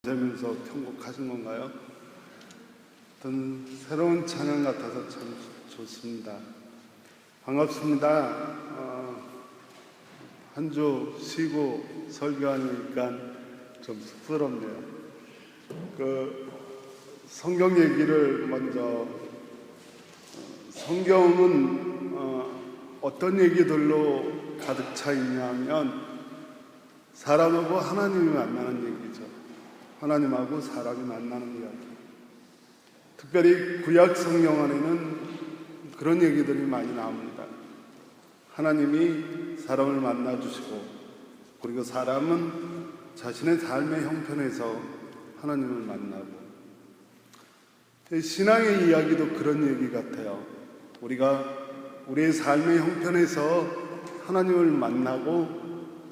되면서 편곡하신 건가요? 어떤 새로운 찬양 같아서 참 좋습니다. 반갑습니다. 한 주 쉬고 설교하니까 좀 쑥스럽네요. 성경 얘기를 먼저, 성경은 어떤 얘기들로 가득 차 있냐면 사람하고 하나님이 만나는 얘기죠. 하나님하고 사람이 만나는 이야기. 특별히 구약 성경 안에는 그런 얘기들이 많이 나옵니다. 하나님이 사람을 만나주시고, 그리고 사람은 자신의 삶의 형편에서 하나님을 만나고, 신앙의 이야기도 그런 얘기 같아요. 우리가 우리의 삶의 형편에서 하나님을 만나고,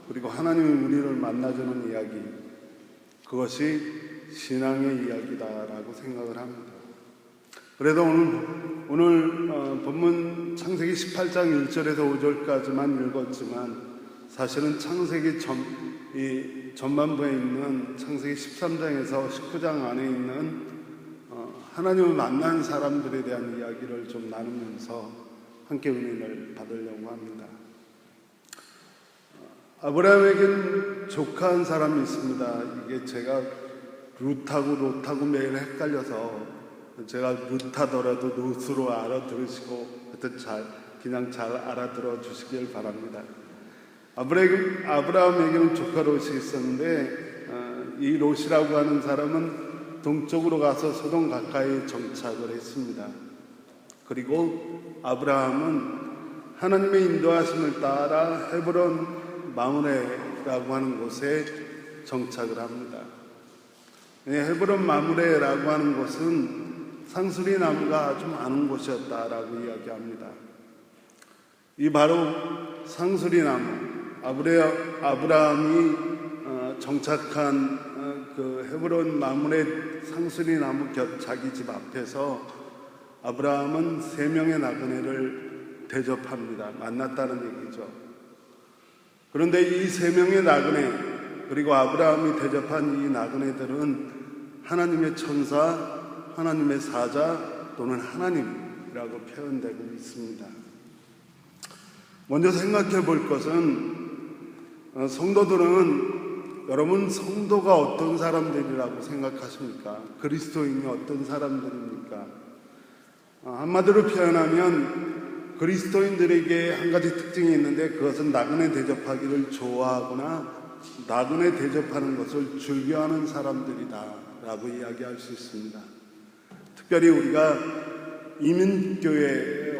그리고 하나님이 우리를 만나주는 이야기, 그것이 신앙의 이야기다라고 생각을 합니다. 그래도 오늘 본문 창세기 18장 1절에서 5절까지만 읽었지만, 사실은 창세기 전반부에 있는 창세기 13장에서 19장 안에 있는 하나님을 만난 사람들에 대한 이야기를 좀 나누면서 함께 은혜를 받으려고 합니다. 아브라함에겐 조카 한 사람이 있습니다. 이게 제가 룻하고 매일 헷갈려서, 제가 룻하더라도 룻으로 알아들으시고 하여튼 그냥 잘 알아들어 주시길 바랍니다. 아브라함에게는 조카 롯이 있었는데, 이 롯이라고 하는 사람은 동쪽으로 가서 소돔 가까이 정착을 했습니다. 그리고 아브라함은 하나님의 인도하심을 따라 헤브론 마므레라고 하는 곳에 정착을 합니다. 헤브론 마므레라고 하는 곳은 상수리 나무가 아주 많은 곳이었다라고 이야기합니다. 이 바로 상수리 나무, 아브라함이 정착한 그 헤브론 마므레 상수리 나무 곁 자기 집 앞에서 아브라함은 3명의 나그네를 대접합니다. 만났다는 얘기죠. 그런데 이 3명의 나그네, 그리고 아브라함이 대접한 이 나그네들은 하나님의 천사, 하나님의 사자 또는 하나님이라고 표현되고 있습니다. 먼저 생각해 볼 것은, 성도들은, 여러분 성도가 어떤 사람들이라고 생각하십니까? 그리스도인이 어떤 사람들입니까? 한마디로 표현하면 그리스도인들에게 한 가지 특징이 있는데, 그것은 나그네 대접하기를 좋아하거나 나그네 대접하는 것을 즐겨하는 사람들이다 라고 이야기할 수 있습니다. 특별히 우리가 이민교회를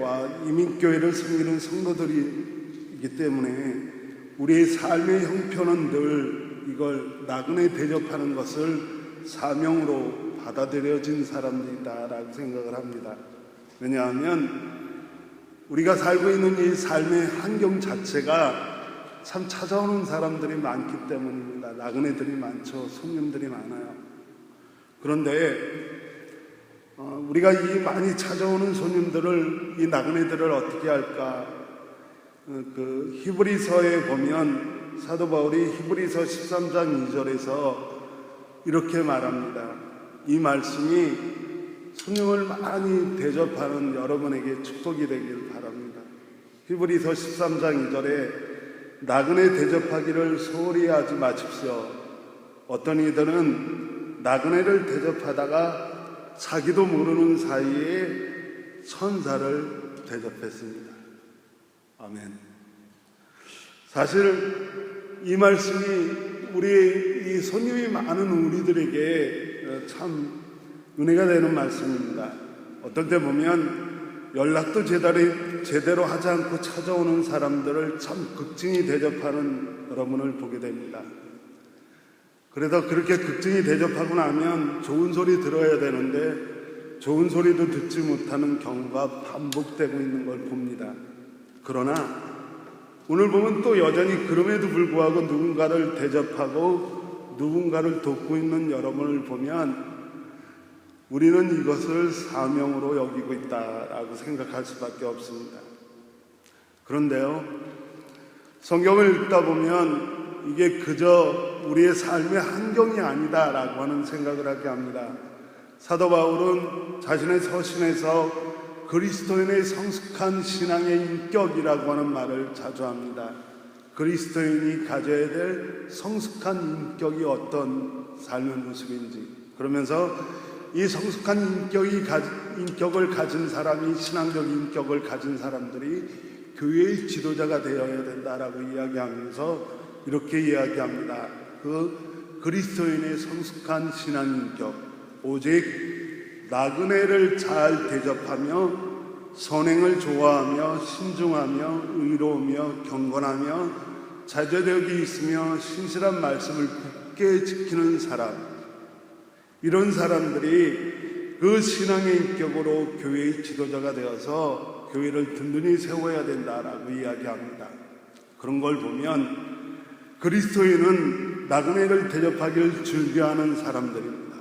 섬기는 성도들이기 때문에 우리의 삶의 형편은 늘 이걸 나그네 대접하는 것을 사명으로 받아들여진 사람들이다라고 생각을 합니다. 왜냐하면 우리가 살고 있는 이 삶의 환경 자체가 참 찾아오는 사람들이 많기 때문입니다. 나그네들이 많죠. 손님들이 많아요. 그런데 우리가 이 많이 찾아오는 손님들을, 이 나그네들을 어떻게 할까? 히브리서에 보면 사도 바울이 히브리서 13장 2절에서 이렇게 말합니다. 이 말씀이 손님을 많이 대접하는 여러분에게 축복이 되길 바랍니다. 히브리서 13장 2절에 나그네 대접하기를 소홀히 하지 마십시오. 어떤 이들은 나그네를 대접하다가 자기도 모르는 사이에 천사를 대접했습니다. 아멘. 사실 이 말씀이 우리 이 손님이 많은 우리들에게 참 은혜가 되는 말씀입니다. 어떤 때 보면 연락도 제대로 하지 않고 찾아오는 사람들을 참 극진히 대접하는 여러분을 보게 됩니다. 그래서 그렇게 극진히 대접하고 나면 좋은 소리 들어야 되는데 좋은 소리도 듣지 못하는 경우가 반복되고 있는 걸 봅니다. 그러나 오늘 보면 또 여전히 그럼에도 불구하고 누군가를 대접하고 누군가를 돕고 있는 여러분을 보면 우리는 이것을 사명으로 여기고 있다라고 생각할 수밖에 없습니다. 그런데요, 성경을 읽다 보면 이게 그저 우리의 삶의 환경이 아니다라고 하는 생각을 하게 합니다. 사도 바울은 자신의 서신에서 그리스도인의 성숙한 신앙의 인격이라고 하는 말을 자주 합니다. 그리스도인이 가져야 될 성숙한 인격이 어떤 삶의 모습인지, 그러면서 이 성숙한 인격을 가진 사람이, 신앙적 인격을 가진 사람들이 교회의 지도자가 되어야 된다라고 이야기하면서 이렇게 이야기합니다. 그 그리스도인의 성숙한 신앙 인격, 오직 나그네를 잘 대접하며 선행을 좋아하며 신중하며 의로우며 경건하며 자제력이 있으며 신실한 말씀을 굳게 지키는 사람, 이런 사람들이 그 신앙의 인격으로 교회의 지도자가 되어서 교회를 든든히 세워야 된다라고 이야기합니다. 그런 걸 보면 그리스도인은 나그네를 대접하기를 즐겨하는 사람들입니다.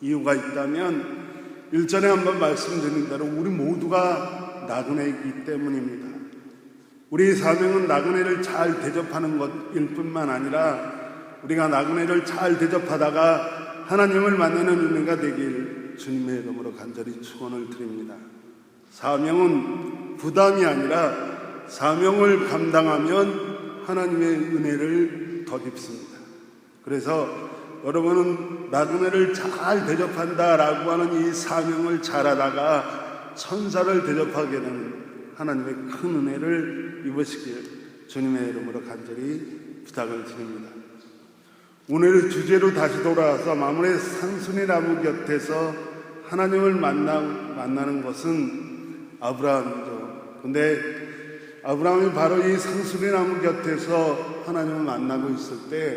이유가 있다면 1전에 한번 말씀드린 대로 우리 모두가 나그네이기 때문입니다. 우리의 사명은 나그네를 잘 대접하는 것일 뿐만 아니라 우리가 나그네를 잘 대접하다가 하나님을 만나는 은혜가 되길 주님의 이름으로 간절히 축원을 드립니다. 사명은 부담이 아니라 사명을 감당하면 하나님의 은혜를 덧입습니다. 그래서 여러분은 나그네를 잘 대접한다라고 하는 이 사명을 잘하다가 천사를 대접하게 되는 하나님의 큰 은혜를 입으시길 주님의 이름으로 간절히 부탁을 드립니다. 오늘의 주제로 다시 돌아와서 마물의 상순이 나무 곁에서 하나님을 만나는 것은 아브라함이죠. 근데 아브라함이 바로 이 상순이 나무 곁에서 하나님을 만나고 있을 때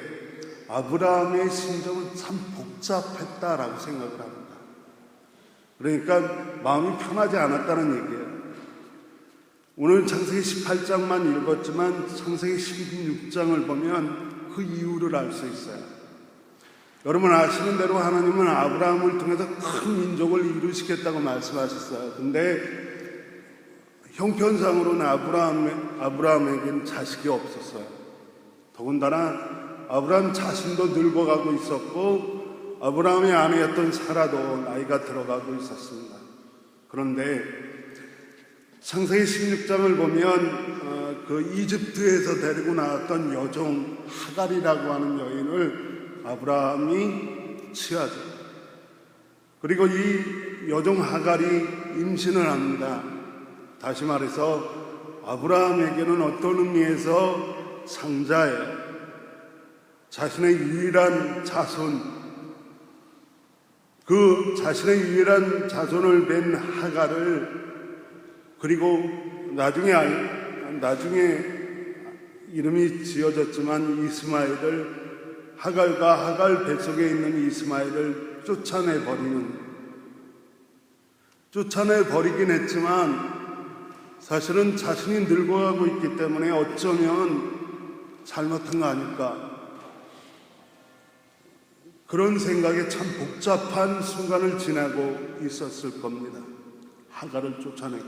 아브라함의 심정은 참 복잡했다라고 생각을 합니다. 그러니까 마음이 편하지 않았다는 얘기예요. 오늘 창세기 18장만 읽었지만 창세기 16장을 보면 그 이유를 알 수 있어요. 여러분 아시는 대로 하나님은 아브라함을 통해서 큰 민족을 이루시겠다고 말씀하셨어요. 근데 형편상으로는 아브라함에게는 자식이 없었어요. 더군다나 아브라함 자신도 늙어가고 있었고 아브라함의 아내였던 사라도 나이가 들어가고 있었습니다. 그런데 창세기 16장을 보면 그 이집트에서 데리고 나왔던 여종 하갈이라고 하는 여인을 아브라함이 취하죠. 그리고 이 여종 하갈이 임신을 합니다. 다시 말해서 아브라함에게는 어떤 의미에서 상자예요. 자신의 유일한 자손, 그 자신의 유일한 자손을 뵌 하갈을, 그리고 나중에 이름이 지어졌지만 이스마엘을, 하갈과 하갈 뱃속에 있는 이스마엘을 쫓아내버리긴 했지만 사실은 자신이 늙어가고 있기 때문에 어쩌면 잘못한 거 아닐까, 그런 생각에 참 복잡한 순간을 지나고 있었을 겁니다. 하갈을 쫓아내고.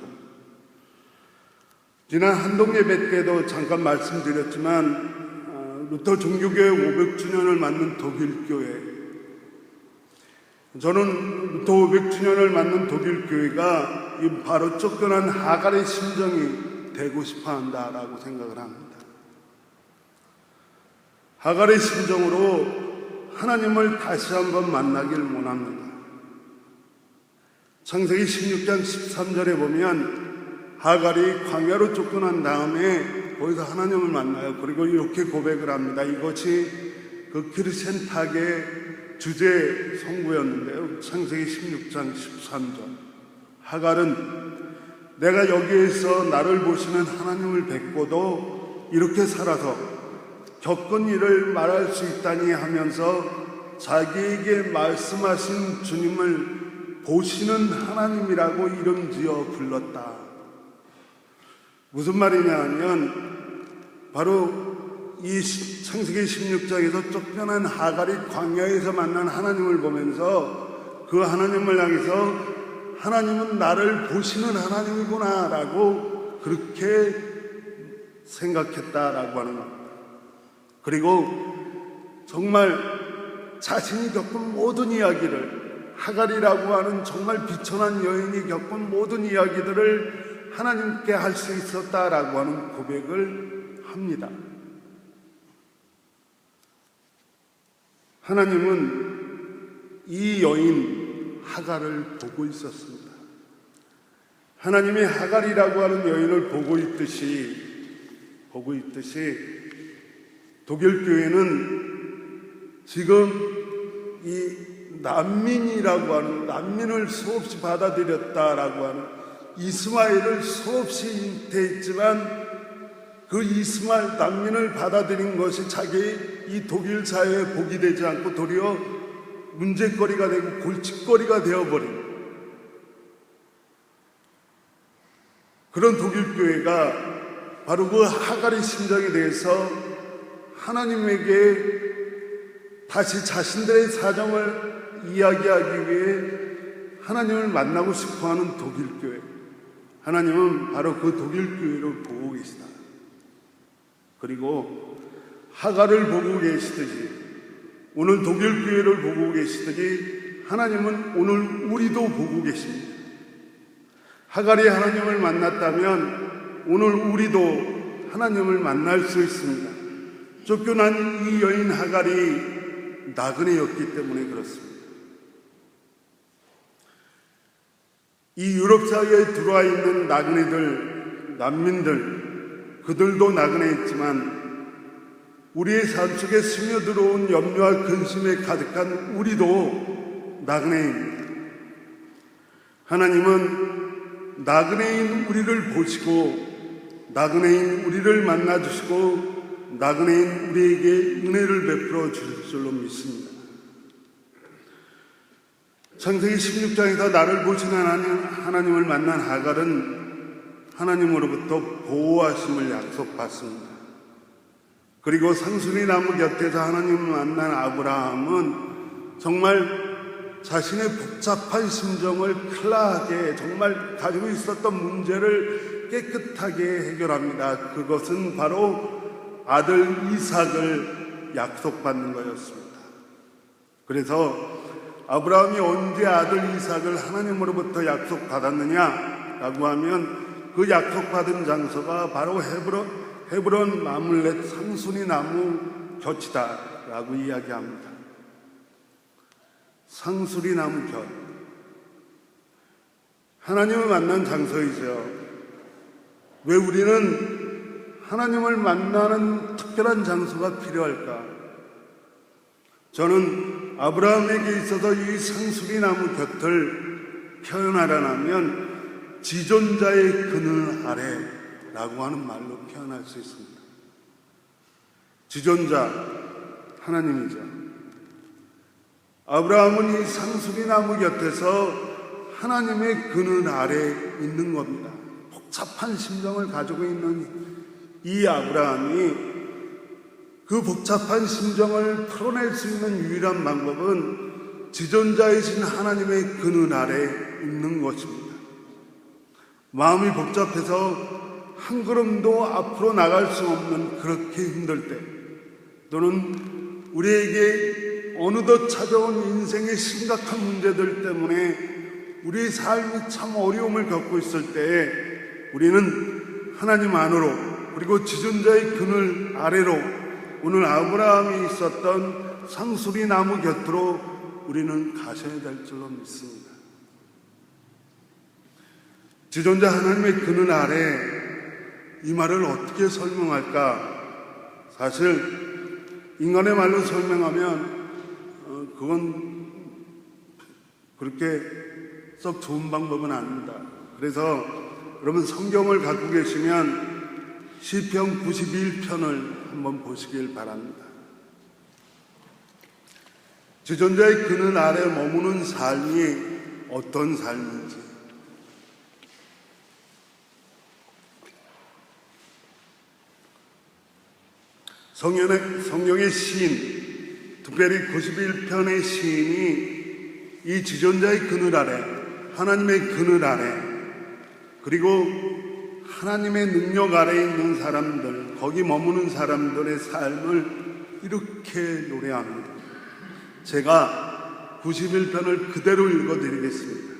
지난 한동 예배 때도 잠깐 말씀드렸지만 루터 종교교회 500주년을 맞는 독일교회, 저는 루터 500주년을 맞는 독일교회가 바로 쫓겨난 하갈의 심정이 되고 싶어한다라고 생각을 합니다. 하갈의 심정으로 하나님을 다시 한번 만나길 원합니다. 창세기 16장 13절에 보면 하갈이 광야로 쫓겨난 다음에 거기서 하나님을 만나요. 그리고 이렇게 고백을 합니다. 이것이 그 키르센탁의 주제 성구였는데요. 창세기 16장 13절. 하갈은 내가 여기에서 나를 보시는 하나님을 뵙고도 이렇게 살아서 겪은 일을 말할 수 있다니 하면서 자기에게 말씀하신 주님을 보시는 하나님이라고 이름지어 불렀다. 무슨 말이냐 하면 바로 이 창세기 16장에서 쫓겨난 하갈이 광야에서 만난 하나님을 보면서 그 하나님을 향해서 하나님은 나를 보시는 하나님이구나 라고 그렇게 생각했다라고 하는 겁니다. 그리고 정말 자신이 겪은 모든 이야기를, 하갈이라고 하는 정말 비천한 여인이 겪은 모든 이야기들을 하나님께 할 수 있었다라고 하는 고백을 합니다. 하나님은 이 여인 하갈을 보고 있었습니다. 하나님이 하갈이라고 하는 여인을 보고 있듯이 독일 교회는 지금 이 난민이라고 하는, 난민을 수없이 받아들였다라고 하는 이스마엘을 수없이 잉태했지만 그 이스마엘 난민을 받아들인 것이 자기 이 독일 사회에 복이 되지 않고 도리어 문제거리가 되고 골칫거리가 되어버린 그런 독일 교회가 바로 그 하갈의 심정에 대해서 하나님에게 다시 자신들의 사정을 이야기하기 위해 하나님을 만나고 싶어하는 독일 교회. 하나님은 바로 그 독일 교회를 보고 계시다. 그리고 하갈을 보고 계시듯이, 오늘 독일 교회를 보고 계시듯이 하나님은 오늘 우리도 보고 계십니다. 하갈이 하나님을 만났다면 오늘 우리도 하나님을 만날 수 있습니다. 쫓겨난 이 여인 하갈이 나그네였기 때문에 그렇습니다. 이 유럽 사회에 들어와 있는 나그네들, 난민들, 그들도 나그네였지만 우리의 삶 속에 스며들어온 염려와 근심에 가득한 우리도 나그네입니다. 하나님은 나그네인 우리를 보시고 나그네인 우리를 만나주시고 나그네인 우리에게 은혜를 베풀어 주실 줄로 믿습니다. 창세기 16장에서 나를 보시는 하나님을 만난 하갈은 하나님으로부터 보호하심을 약속받습니다. 그리고 상수리 나무 곁에서 하나님을 만난 아브라함은 정말 자신의 복잡한 심정을 클라하게, 정말 가지고 있었던 문제를 깨끗하게 해결합니다. 그것은 바로 아들 이삭을 약속받는 거였습니다. 그래서 아브라함이 언제 아들 이삭을 하나님으로부터 약속받았느냐라고 하면 그 약속받은 장소가 바로 헤브론 마물렛 상수리 나무 곁이다라고 이야기합니다. 상수리 나무 곁, 하나님을 만난 장소이죠. 왜 우리는 하나님을 만나는 특별한 장소가 필요할까? 저는 아브라함에게 있어서 이 상수리 나무 곁을 표현하려면 지존자의 그늘 아래라고 하는 말로 표현할 수 있습니다. 지존자, 하나님이죠. 아브라함은 이 상수리 나무 곁에서 하나님의 그늘 아래 있는 겁니다. 복잡한 심정을 가지고 있는 이 아브라함이 그 복잡한 심정을 풀어낼 수 있는 유일한 방법은 지존자이신 하나님의 그늘 아래 있는 것입니다. 마음이 복잡해서 한 걸음도 앞으로 나갈 수 없는 그렇게 힘들 때, 또는 우리에게 어느덧 찾아온 인생의 심각한 문제들 때문에 우리의 삶이 참 어려움을 겪고 있을 때 우리는 하나님 안으로, 그리고 지존자의 그늘 아래로, 오늘 아브라함이 있었던 상수리 나무 곁으로 우리는 가셔야 될 줄로 믿습니다. 지존자 하나님의 그늘 아래, 이 말을 어떻게 설명할까? 사실 인간의 말로 설명하면 그건 그렇게 썩 좋은 방법은 아닙니다. 그래서 여러분 성경을 갖고 계시면 시편 91편을 한번 보시길 바랍니다. 지존자의 그늘 아래 머무는 삶이 어떤 삶인지, 성경의 시인, 특별히 91편의 시인이 이 지존자의 그늘 아래, 하나님의 그늘 아래, 그리고 하나님의 능력 아래에 있는 사람들, 거기 머무는 사람들의 삶을 이렇게 노래합니다. 제가 91편을 그대로 읽어드리겠습니다.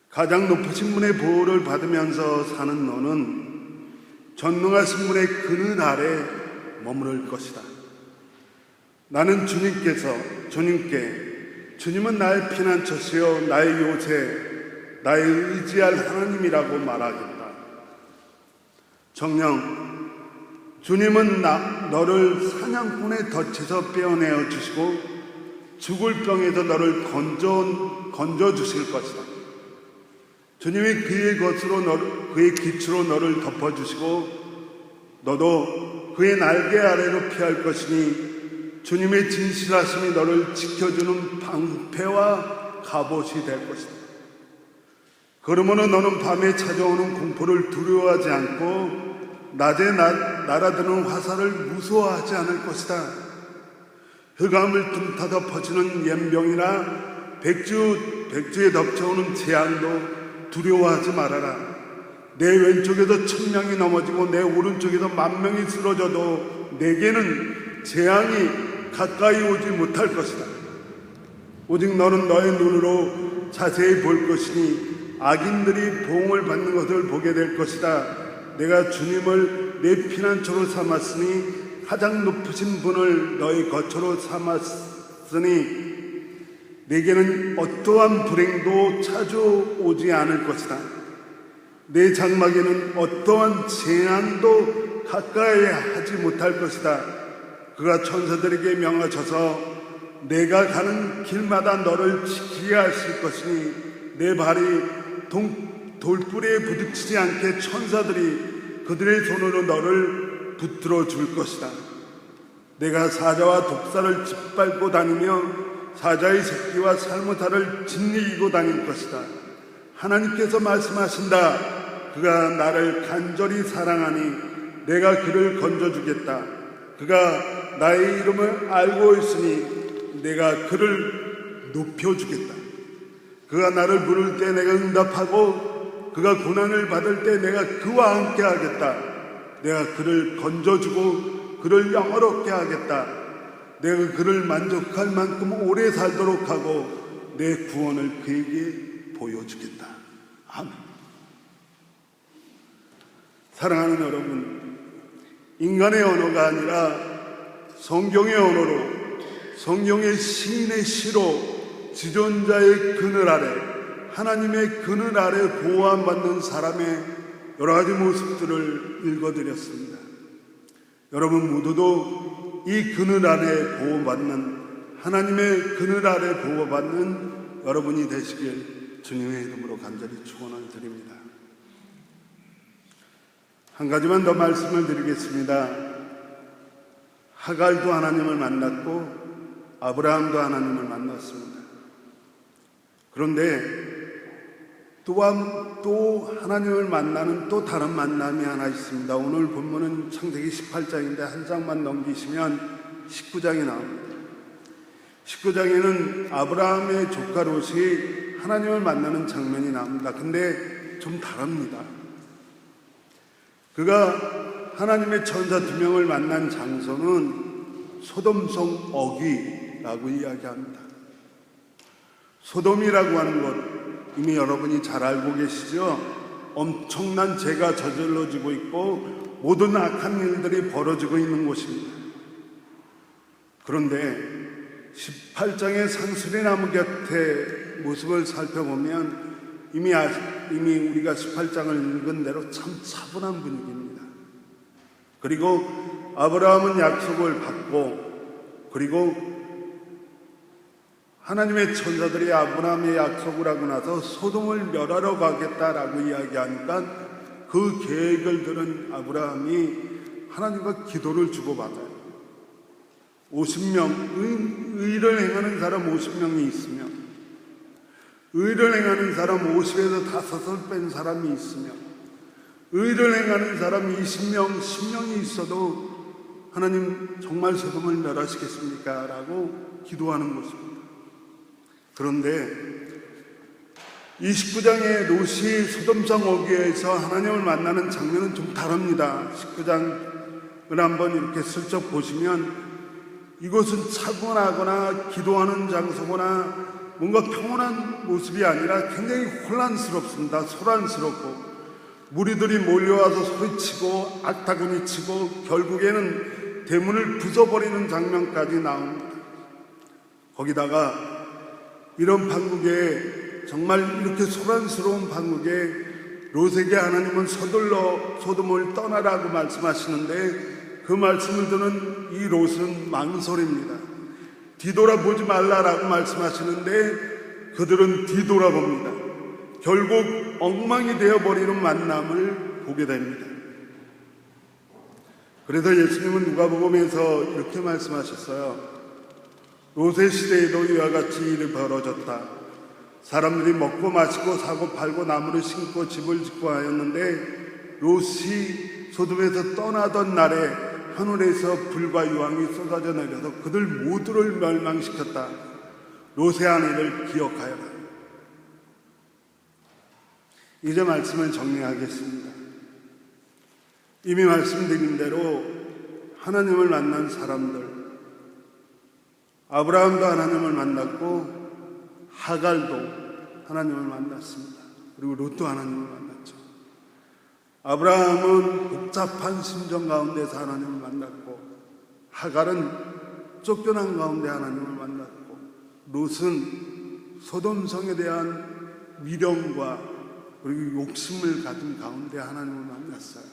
가장 높으신 분의 보호를 받으면서 사는 너는 전능하신 분의 그늘 아래 머무를 것이다. 나는 주님은 나의 피난처시요 나의 요새, 나의 의지할 하나님이라고 말하겠다. 정녕, 주님은 너를 사냥꾼의 덫에서 빼어내어 주시고 죽을 병에서 너를 건져 주실 것이다. 주님이 그의 기초로 너를 덮어주시고 너도 그의 날개 아래로 피할 것이니 주님의 진실하심이 너를 지켜주는 방패와 갑옷이 될 것이다. 그러므로 너는 밤에 찾아오는 공포를 두려워하지 않고 낮에 날아드는 화살을 무서워하지 않을 것이다. 흑암을 틈타서 퍼지는 연병이나 백주에 덮쳐오는 재앙도 두려워하지 말아라. 내 왼쪽에서 1000명이 넘어지고 내 오른쪽에서 10,000명이 쓰러져도 내게는 재앙이 가까이 오지 못할 것이다. 오직 너는 너의 눈으로 자세히 볼 것이니 악인들이 보응을 받는 것을 보게 될 것이다. 내가 주님을 내 피난처로 삼았으니 가장 높으신 분을 너의 거처로 삼았으니 내게는 어떠한 불행도 찾아오지 않을 것이다. 내 장막에는 어떠한 재앙도 가까이 하지 못할 것이다. 그가 천사들에게 명하셔서 내가 가는 길마다 너를 지키게 하실 것이니 내 발이 돌뿌리에 부딪히지 않게 천사들이 그들의 손으로 너를 붙들어 줄 것이다. 내가 사자와 독사를 짓밟고 다니며 사자의 새끼와 살모사를 짓이기고 다닐 것이다. 하나님께서 말씀하신다. 그가 나를 간절히 사랑하니 내가 그를 건져주겠다. 그가 나의 이름을 알고 있으니 내가 그를 높여주겠다. 그가 나를 부를 때 내가 응답하고 그가 고난을 받을 때 내가 그와 함께 하겠다. 내가 그를 건져주고 그를 영화롭게 하겠다. 내가 그를 만족할 만큼 오래 살도록 하고 내 구원을 그에게 보여주겠다. 아멘. 사랑하는 여러분, 인간의 언어가 아니라 성경의 언어로, 성경의 시인의 시로 지존자의 그늘 아래, 하나님의 그늘 아래 보호받는 사람의 여러 가지 모습들을 읽어드렸습니다. 여러분 모두도 이 그늘 아래 보호받는, 하나님의 그늘 아래 보호받는 여러분이 되시길 주님의 이름으로 간절히 축원을 드립니다. 한 가지만 더 말씀을 드리겠습니다. 하갈도 하나님을 만났고 아브라함도 하나님을 만났습니다. 그런데 또 하나님을 만나는 또 다른 만남이 하나 있습니다. 오늘 본문은 창세기 18장인데 한 장만 넘기시면 19장이 나옵니다. 19장에는 아브라함의 조카 롯이 하나님을 만나는 장면이 나옵니다. 근데 좀 다릅니다. 그가 하나님의 천사 2명을 만난 장소는 소돔성 어귀라고 이야기합니다. 소돔이라고 하는 것 이미 여러분이 잘 알고 계시죠? 엄청난 죄가 저질러지고 있고 모든 악한 일들이 벌어지고 있는 곳입니다. 그런데 18장의 상수리 나무 곁에 모습을 살펴보면 이미 우리가 18장을 읽은 대로 참 차분한 분위기입니다. 그리고 아브라함은 약속을 받고, 그리고 하나님의 천사들이 아브라함의 약속을 하고 나서 소돔을 멸하러 가겠다라고 이야기하니까 그 계획을 들은 아브라함이 하나님과 기도를 주고받아요. 50명, 의를 행하는 사람 50명이 있으며 의를 행하는 사람 50에서 5을 뺀 사람이 있으며 의를 행하는 사람 20명, 10명이 있어도 하나님 정말 소돔을 멸하시겠습니까? 라고 기도하는 것입니다. 그런데 29장의 롯이 소돔성 어귀에서 하나님을 만나는 장면은 좀 다릅니다. 19장 한번 이렇게 슬쩍 보시면 이곳은 차분하거나 기도하는 장소거나 뭔가 평온한 모습이 아니라 굉장히 혼란스럽습니다. 소란스럽고 무리들이 몰려와서 소리치고 악타구니 치고 결국에는 대문을 부숴버리는 장면까지 나옵니다. 거기다가 이런 판국에, 정말 이렇게 소란스러운 판국에 롯에게 하나님은 서둘러 소돔을 떠나라고 말씀하시는데 그 말씀을 듣는 이 롯은 망설입니다. 뒤돌아보지 말라라고 말씀하시는데 그들은 뒤돌아봅니다. 결국 엉망이 되어버리는 만남을 보게 됩니다. 그래서 예수님은 누가복음에서 이렇게 말씀하셨어요. 롯의 시대에도 이와 같이 일이 벌어졌다. 사람들이 먹고 마시고 사고 팔고 나무를 심고 집을 짓고 하였는데 롯이 소돔에서 떠나던 날에 하늘에서 불과 유황이 쏟아져 내려서 그들 모두를 멸망시켰다. 롯의 아내를 기억하여라. 이제 말씀을 정리하겠습니다. 이미 말씀드린 대로 하나님을 만난 사람들, 아브라함도 하나님을 만났고 하갈도 하나님을 만났습니다. 그리고 롯도 하나님을 만났죠. 아브라함은 복잡한 심정 가운데서 하나님을 만났고 하갈은 쫓겨난 가운데 하나님을 만났고 롯은 소돔성에 대한 미련과 그리고 욕심을 가진 가운데 하나님을 만났어요.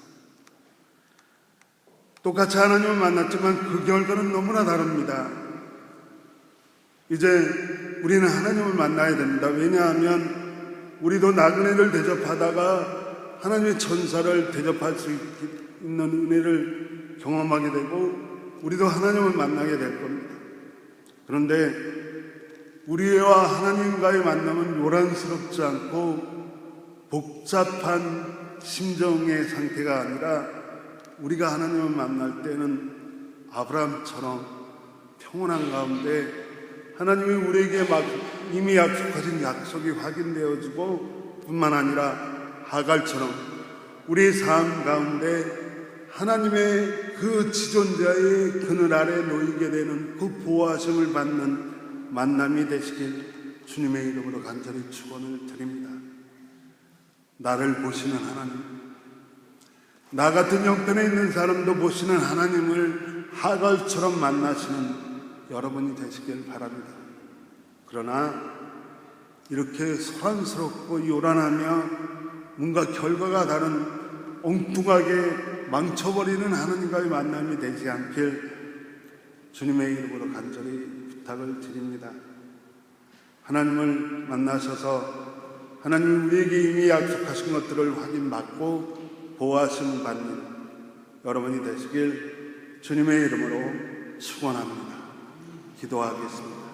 똑같이 하나님을 만났지만 그 결과는 너무나 다릅니다. 이제 우리는 하나님을 만나야 됩니다. 왜냐하면 우리도 나그네를 대접하다가 하나님의 천사를 대접할 수 있는 은혜를 경험하게 되고 우리도 하나님을 만나게 될 겁니다. 그런데 우리와 하나님과의 만남은 요란스럽지 않고 복잡한 심정의 상태가 아니라 우리가 하나님을 만날 때는 아브라함처럼 평온한 가운데 하나님이 우리에게 이미 약속하신 약속이 확인되어지고 뿐만 아니라 하갈처럼 우리의 삶 가운데 하나님의 그 지존자의 그늘 아래 놓이게 되는 그 보호하심을 받는 만남이 되시길 주님의 이름으로 간절히 축원을 드립니다. 나를 보시는 하나님, 나 같은 형편에 있는 사람도 보시는 하나님을 하갈처럼 만나시는 여러분이 되시길 바랍니다. 그러나 이렇게 소란스럽고 요란하며 뭔가 결과가 다른 엉뚱하게 망쳐버리는 하나님과의 만남이 되지 않길 주님의 이름으로 간절히 부탁을 드립니다. 하나님을 만나셔서 하나님이 우리에게 이미 약속하신 것들을 확인받고 보호하심 받는 여러분이 되시길 주님의 이름으로 축원합니다. 기도하겠습니다.